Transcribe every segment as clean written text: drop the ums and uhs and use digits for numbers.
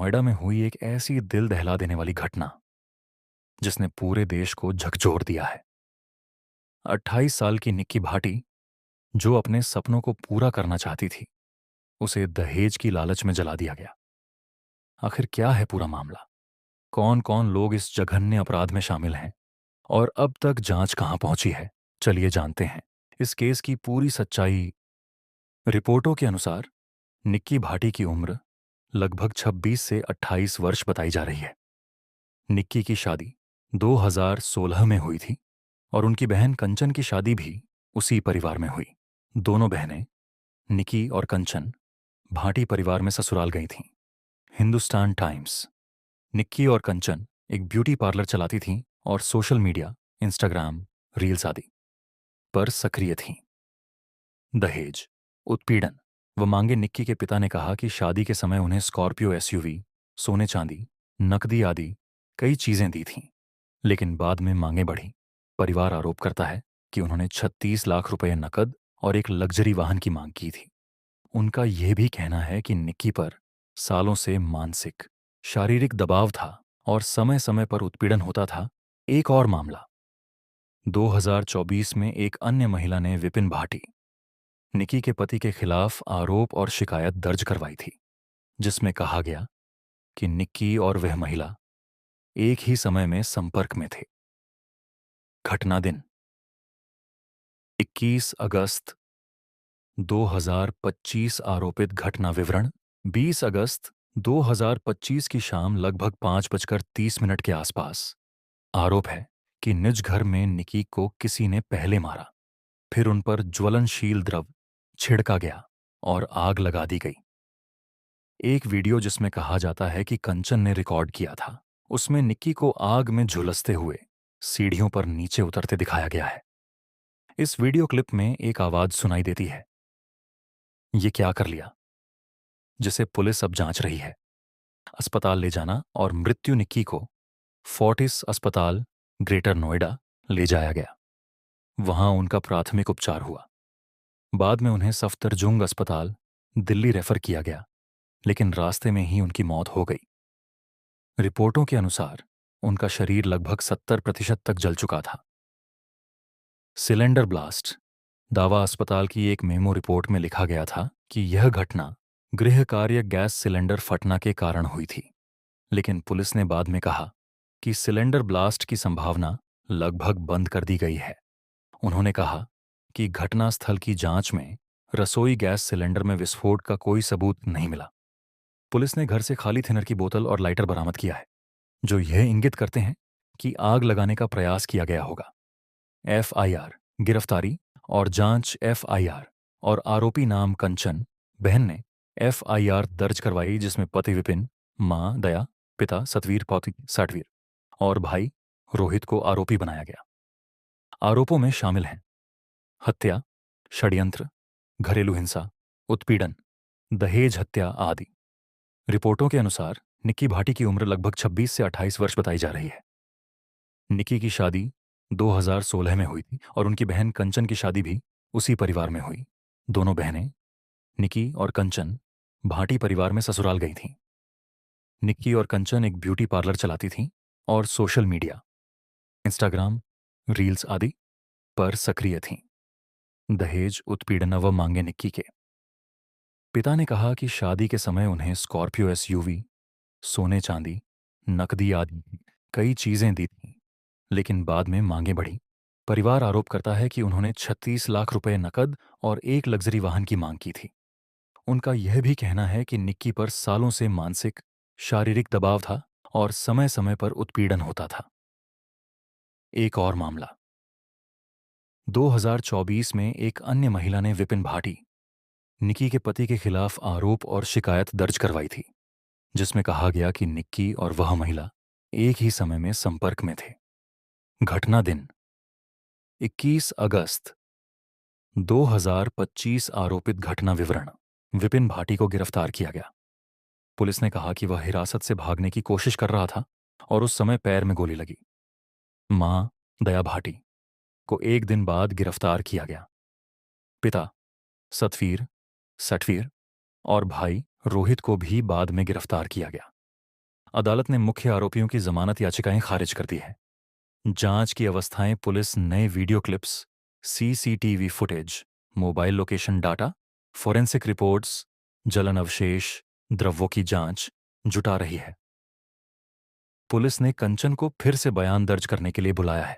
नोएडा में हुई एक ऐसी दिल दहला देने वाली घटना जिसने पूरे देश को झकझोर दिया है। 28 साल की निक्की भाटी, जो अपने सपनों को पूरा करना चाहती थी, उसे दहेज की लालच में जला दिया गया। आखिर क्या है पूरा मामला? कौन कौन लोग इस जघन्य अपराध में शामिल हैं और अब तक जांच कहां पहुंची है? चलिए जानते हैं इस केस की पूरी सच्चाई। रिपोर्टों के अनुसार निक्की भाटी की उम्र लगभग 26 से 28 वर्ष बताई जा रही है। निक्की की शादी 2016 में हुई थी और उनकी बहन कंचन की शादी भी उसी परिवार में हुई। दोनों बहनें, निकी और कंचन, भाटी परिवार में ससुराल गई थीं। हिंदुस्तान टाइम्स। निक्की और कंचन एक ब्यूटी पार्लर चलाती थीं और सोशल मीडिया, इंस्टाग्राम, रील्स आदि पर सक्रिय थीं। दहेज, उत्पीड़न व मांगे। निक्की के पिता ने कहा कि शादी के समय उन्हें स्कॉर्पियो एसयूवी, सोने चांदी, नकदी आदि कई चीजें दी थीं, लेकिन बाद में मांगे बढ़ी। परिवार आरोप करता है कि उन्होंने 36 लाख रुपए नकद और एक लग्जरी वाहन की मांग की थी। उनका यह भी कहना है कि निक्की पर सालों से मानसिक, शारीरिक दबाव था और समय समय पर उत्पीड़न होता था। एक और मामला 2024 में एक अन्य महिला ने, विपिन भाटी, निक्की के पति के खिलाफ आरोप और शिकायत दर्ज करवाई थी, जिसमें कहा गया कि निक्की और वह महिला एक ही समय में संपर्क में थे। घटना दिन 21 अगस्त 2025। आरोपित घटना विवरण 20 अगस्त 2025 की शाम लगभग 5:30 के आसपास आरोप है कि निज घर में निकी को किसी ने पहले मारा, फिर उन पर ज्वलनशील द्रव छिड़का गया और आग लगा दी गई। एक वीडियो जिसमें कहा जाता है कि कंचन ने रिकॉर्ड किया था, उसमें निक्की को आग में झुलसते हुए सीढ़ियों पर नीचे उतरते दिखाया गया है। इस वीडियो क्लिप में एक आवाज सुनाई देती है, "ये क्या कर लिया?" जिसे पुलिस अब जांच रही है। अस्पताल ले जाना और मृत्यु निक्की को फोर्टिस अस्पताल, ग्रेटर नोएडा ले जाया गया। वहां उनका प्राथमिक उपचार हुआ। बाद में उन्हें सफदरजंग अस्पताल, दिल्ली रेफर किया गया, लेकिन रास्ते में ही उनकी मौत हो गई। रिपोर्टों के अनुसार उनका शरीर लगभग 70% तक जल चुका था। Cylinder blast. दावा अस्पताल की एक मेमो रिपोर्ट में लिखा गया था कि यह घटना गृह कार्य गैस सिलेंडर फटना के कारण हुई थी, लेकिन पुलिस ने बाद में कहा कि सिलेंडर ब्लास्ट की संभावना लगभग बंद कर दी गई है। उन्होंने कहा कि घटनास्थल की जांच में रसोई गैस सिलेंडर में विस्फोट का कोई सबूत नहीं मिला। पुलिस ने घर से खाली थिनर की बोतल और लाइटर बरामद किया है, जो यह इंगित करते हैं कि आग लगाने का प्रयास किया गया होगा। एफआईआर, गिरफ्तारी और जांच। एफआईआर और आरोपी नाम कंचन, बहन ने एफआईआर दर्ज करवाई, जिसमें पति विपिन, मां दया, पिता सतवीर पौती साटवीर और भाई रोहित को आरोपी बनाया गया। आरोपों में शामिल हैं हत्या, षड्यंत्र, घरेलू हिंसा, उत्पीड़न, दहेज हत्या आदि। रिपोर्टों के अनुसार निक्की भाटी की उम्र लगभग 26 से 28 वर्ष बताई जा रही है। निक्की की शादी 2016 में हुई थी और उनकी बहन कंचन की शादी भी उसी परिवार में हुई। दोनों बहनें, निक्की और कंचन, भाटी परिवार में ससुराल गई थीं। निक्की और कंचन एक ब्यूटी पार्लर चलाती थीं और सोशल मीडिया, इंस्टाग्राम, रील्स आदि पर सक्रिय थीं। दहेज, उत्पीड़न व मांगे। निक्की के पिता ने कहा कि शादी के समय उन्हें स्कॉर्पियो एसयूवी, सोने चांदी, नकदी आदि कई चीजें दी थीं, लेकिन बाद में मांगे बढ़ी। परिवार आरोप करता है कि उन्होंने 36 लाख रुपए नकद और एक लग्जरी वाहन की मांग की थी। उनका यह भी कहना है कि निक्की पर सालों से मानसिक, शारीरिक दबाव था और समय समय पर उत्पीड़न होता था। एक और मामला 2024 में एक अन्य महिला ने, विपिन भाटी, निक्की के पति के खिलाफ आरोप और शिकायत दर्ज करवाई थी, जिसमें कहा गया कि निक्की और वह महिला एक ही समय में संपर्क में थे। घटना दिन 21 अगस्त 2025। आरोपित घटना विवरण: विपिन भाटी को गिरफ्तार किया गया। पुलिस ने कहा कि वह हिरासत से भागने की कोशिश कर रहा था और उस समय पैर में गोली लगी। मां दया भाटी को एक दिन बाद गिरफ्तार किया गया। पिता सतवीर सटवीर और भाई रोहित को भी बाद में गिरफ्तार किया गया। अदालत ने मुख्य आरोपियों की जमानत याचिकाएं खारिज कर दी है। जांच की अवस्थाएं पुलिस नए video clips, CCTV footage, mobile location data, forensic reports, जलन अवशेष, द्रव्यों की जांच जुटा रही है। पुलिस ने कंचन को फिर से बयान दर्ज करने के लिए बुलाया है,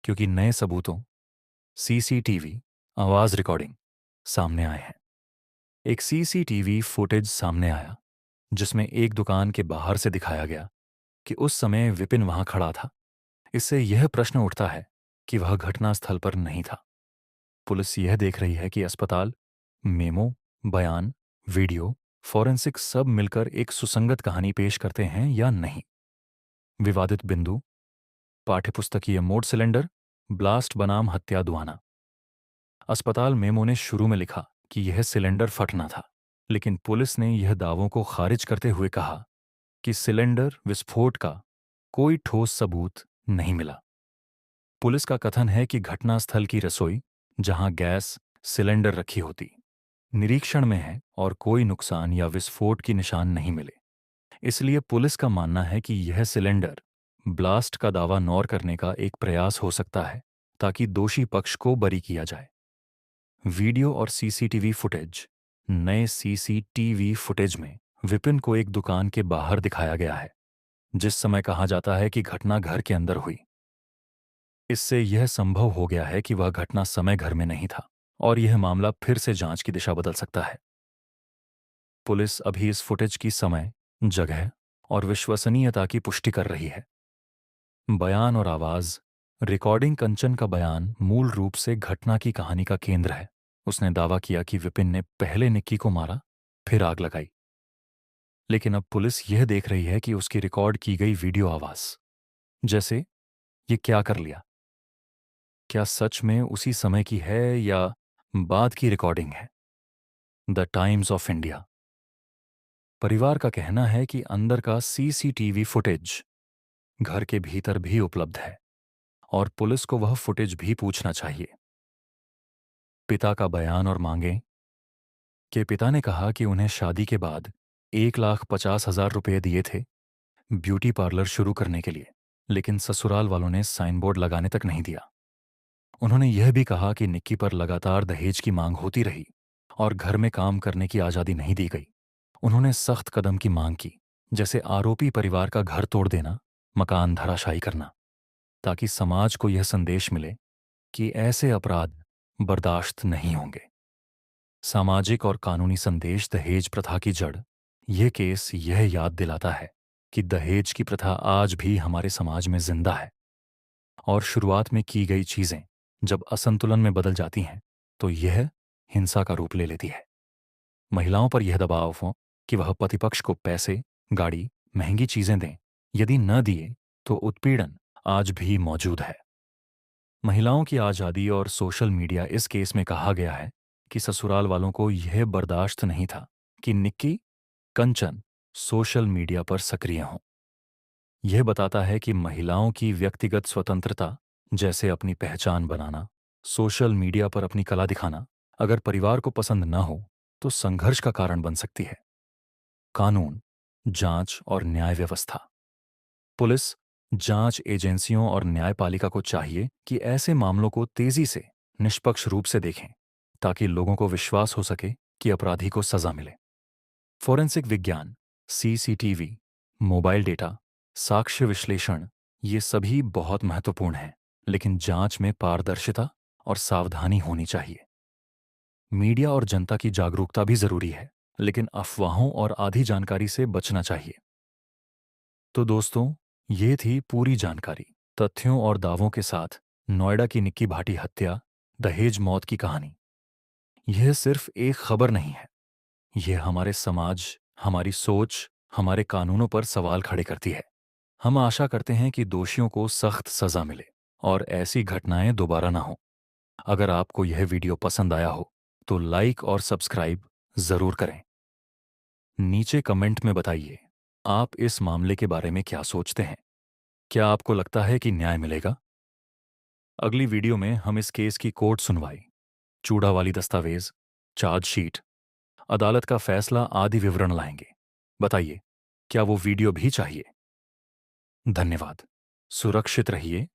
क्योंकि नए सबूतों, सीसीटीवी, आवाज रिकॉर्डिंग सामने आए हैं। एक सीसीटीवी फुटेज सामने आया जिसमें एक दुकान के बाहर से दिखाया गया कि उस समय विपिन वहां खड़ा था। इससे यह प्रश्न उठता है कि वह घटनास्थल पर नहीं था। पुलिस यह देख रही है कि अस्पताल, मेमो, बयान, वीडियो, फॉरेंसिक सब मिलकर एक सुसंगत कहानी पेश करते हैं या नहीं। विवादित बिंदु: पाठ्यपुस्तकीय मोड सिलेंडर, ब्लास्ट बनाम हत्या दुआना। अस्पताल मेमो ने शुरू में लिखा कि यह सिलेंडर फटना था, लेकिन पुलिस ने यह दावों को खारिज करते हुए कहा कि सिलेंडर विस्फोट का कोई ठोस सबूत नहीं मिला। पुलिस का कथन है कि घटनास्थल की रसोई, जहां गैस सिलेंडर रखी होती, निरीक्षण में है और कोई नुकसान या विस्फोट की निशान नहीं मिले। इसलिए पुलिस का मानना है कि यह सिलेंडर ब्लास्ट का दावा नौर करने का एक प्रयास हो सकता है, ताकि दोषी पक्ष को बरी किया जाए। वीडियो और सीसीटीवी फुटेज: नए सीसीटीवी फुटेज में विपिन को एक दुकान के बाहर दिखाया गया है, जिस समय कहा जाता है कि घटना घर के अंदर हुई। इससे यह संभव हो गया है कि वह घटना समय घर में नहीं था, और यह मामला फिर से जांच की दिशा बदल सकता है। पुलिस अभी इस फुटेज की समय, जगह और विश्वसनीयता की पुष्टि कर रही है। बयान और आवाज रिकॉर्डिंग: कंचन का बयान मूल रूप से घटना की कहानी का केंद्र है। उसने दावा किया कि विपिन ने पहले निक्की को मारा, फिर आग लगाई। लेकिन अब पुलिस यह देख रही है कि उसकी रिकॉर्ड की गई वीडियो आवाज, जैसे ये क्या कर लिया, क्या सच में उसी समय की है या बाद की रिकॉर्डिंग है। द टाइम्स ऑफ इंडिया: परिवार का कहना है कि अंदर का सीसीटीवी फुटेज घर के भीतर भी उपलब्ध है और पुलिस को वह फुटेज भी पूछना चाहिए। पिता का बयान और मांगे कि पिता ने कहा कि उन्हें शादी के बाद 1,50,000 रुपये दिए थे ब्यूटी पार्लर शुरू करने के लिए, लेकिन ससुराल वालों ने साइन बोर्ड लगाने तक नहीं दिया। उन्होंने यह भी कहा कि निक्की पर लगातार दहेज की मांग होती रही और घर में काम करने की आज़ादी नहीं दी गई। उन्होंने सख्त कदम की मांग की, जैसे आरोपी परिवार का घर तोड़ देना, मकान धराशायी करना, ताकि समाज को यह संदेश मिले कि ऐसे अपराध बर्दाश्त नहीं होंगे। सामाजिक और कानूनी संदेश: दहेज प्रथा की जड़: यह केस यह याद दिलाता है कि दहेज की प्रथा आज भी हमारे समाज में जिंदा है, और शुरुआत में की गई चीजें जब असंतुलन में बदल जाती हैं तो यह हिंसा का रूप ले लेती है। महिलाओं पर यह दबाव हो कि वह पतिपक्ष को पैसे, गाड़ी, महंगी चीजें दें, यदि न दिए तो उत्पीड़न आज भी मौजूद है। महिलाओं की आज़ादी और सोशल मीडिया: इस केस में कहा गया है कि ससुराल वालों को यह बर्दाश्त नहीं था कि निक्की, कंचन सोशल मीडिया पर सक्रिय हों। यह बताता है कि महिलाओं की व्यक्तिगत स्वतंत्रता, जैसे अपनी पहचान बनाना, सोशल मीडिया पर अपनी कला दिखाना, अगर परिवार को पसंद न हो तो संघर्ष का कारण बन सकती है। कानून, जांच और न्याय व्यवस्था: पुलिस, जांच एजेंसियों और न्यायपालिका को चाहिए कि ऐसे मामलों को तेजी से, निष्पक्ष रूप से देखें, ताकि लोगों को विश्वास हो सके कि अपराधी को सजा मिले। फोरेंसिक विज्ञान, सीसीटीवी, मोबाइल डेटा, साक्ष्य विश्लेषण, ये सभी बहुत महत्वपूर्ण हैं, लेकिन जांच में पारदर्शिता और सावधानी होनी चाहिए। मीडिया और जनता की जागरूकता भी जरूरी है, लेकिन अफवाहों और आधी जानकारी से बचना चाहिए। तो दोस्तों, ये थी पूरी जानकारी, तथ्यों और दावों के साथ नोएडा की निक्की भाटी हत्या, दहेज मौत की कहानी। यह सिर्फ एक खबर नहीं है, यह हमारे समाज, हमारी सोच, हमारे कानूनों पर सवाल खड़े करती है। हम आशा करते हैं कि दोषियों को सख्त सजा मिले और ऐसी घटनाएं दोबारा ना हो। अगर आपको यह वीडियो पसंद आया हो तो लाइक और सब्सक्राइब जरूर करें। नीचे कमेंट में बताइए, आप इस मामले के बारे में क्या सोचते हैं? क्या आपको लगता है कि न्याय मिलेगा? अगली वीडियो में हम इस केस की कोर्ट सुनवाई, चूड़ा वाली दस्तावेज, चार्जशीट, अदालत का फैसला आदि विवरण लाएंगे। बताइए, क्या वो वीडियो भी चाहिए? धन्यवाद। सुरक्षित रहिए